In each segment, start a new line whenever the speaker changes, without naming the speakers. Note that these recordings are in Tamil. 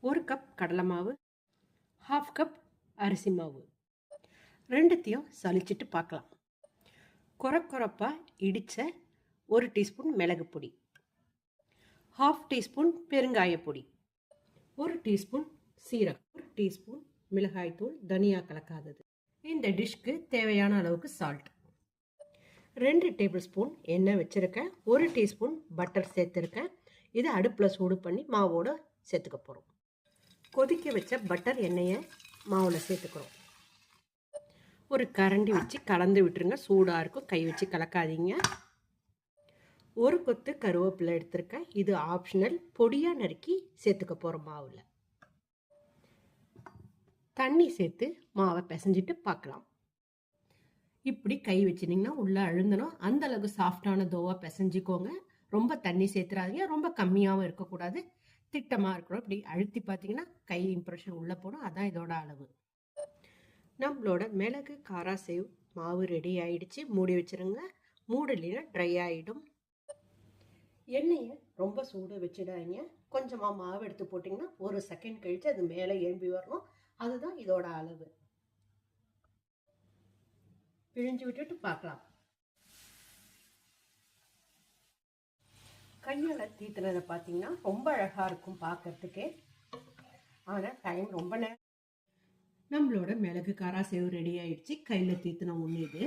1 கப் கடலை மாவு, 1/2 கப் அரிசி மாவு. ரெண்டுத்தையும் சலிச்சிட்டு பார்க்கலாம். கொரப்பா இடித்த 1 டீஸ்பூன் மிளகு பொடி, 1/2 டீஸ்பூன் பெருங்காய பொடி, 1 டீஸ்பூன் சீரகம், 1 டீஸ்பூன் மிளகாய்த்தூள், தனியா கலக்காதது. இந்த டிஷ்க்கு தேவையான அளவுக்கு சால்ட். 2 டேபிள் ஸ்பூன் எண்ணெய் வச்சுருக்கேன். 1 டீஸ்பூன் பட்டர் சேர்த்துருக்கேன். இதை அடுப்பில் சூடு பண்ணி மாவோடு சேர்த்துக்க போகிறோம். கொதிக்க வச்ச பட்டர் எண்ணெயை மாவில் சேர்த்துக்கிறோம். ஒரு கரண்டி வச்சு கலந்து விட்டுருங்க. சூடாக இருக்கும், கை வச்சு கலக்காதீங்க. 1 கொத்து கருவேப்பிலை எடுத்திருக்கேன். இது ஆப்ஷனல். பொடியாக நறுக்கி சேர்த்துக்க போகிறோம் மாவில். தண்ணி சேர்த்து மாவை பிசைஞ்சிட்டு பார்க்கலாம். இப்படி கை வச்சுட்டிங்கன்னா உள்ளே அழுந்தணும். அந்த அளவுக்கு சாஃப்டான தோவாக பிசைஞ்சிக்கோங்க. ரொம்ப தண்ணி சேர்த்துறாதீங்க, ரொம்ப கம்மியாகவும் இருக்கக்கூடாது, திட்டமாக இருக்கணும். இப்படி அழுத்தி பார்த்தீங்கன்னா கை இம்ப்ரெஷன் உள்ளே போடும். அதான் இதோட அளவு. நம்மளோட மிளகு காரா சேவ் மாவு ரெடி ஆயிடுச்சு. மூடி வச்சுருங்க. மூடலைன்னா ட்ரை ஆகிடும். எண்ணெயை ரொம்ப சூடு வச்சிடாதீங்க. கொஞ்சமாக மாவு எடுத்து போட்டிங்கன்னா 1 செகண்ட் கழித்து அது மேலே எழும்பி வரணும். அதுதான் இதோட அளவு. பிழிஞ்சு விட்டுட்டு பார்க்கலாம். கையால் தீத்துனதை பார்த்தீங்கன்னா ரொம்ப அழகாக இருக்கும் பார்க்கறதுக்கே. ஆனால் டைம் ரொம்ப நேரம். நம்மளோட மிளகு காரா சேவ் ரெடி ஆயிடுச்சு. கையில் தீத்துன ஒன்று இது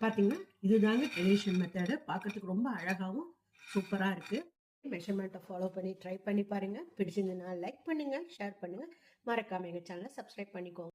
பார்த்தீங்கன்னா இதுதாங்க ட்ரெடிஷனல் மெத்தடு. பார்க்கறதுக்கு ரொம்ப அழகாகவும் சூப்பராக இருக்குது. மெஷர்மெண்ட்டை ஃபாலோ பண்ணி ட்ரை பண்ணி பாருங்கள். பிடிச்சிருந்ததுன்னா லைக் பண்ணுங்கள், ஷேர் பண்ணுங்கள். மறக்காமல் எங்கள் சேனலை சப்ஸ்கிரைப் பண்ணிக்கோங்க.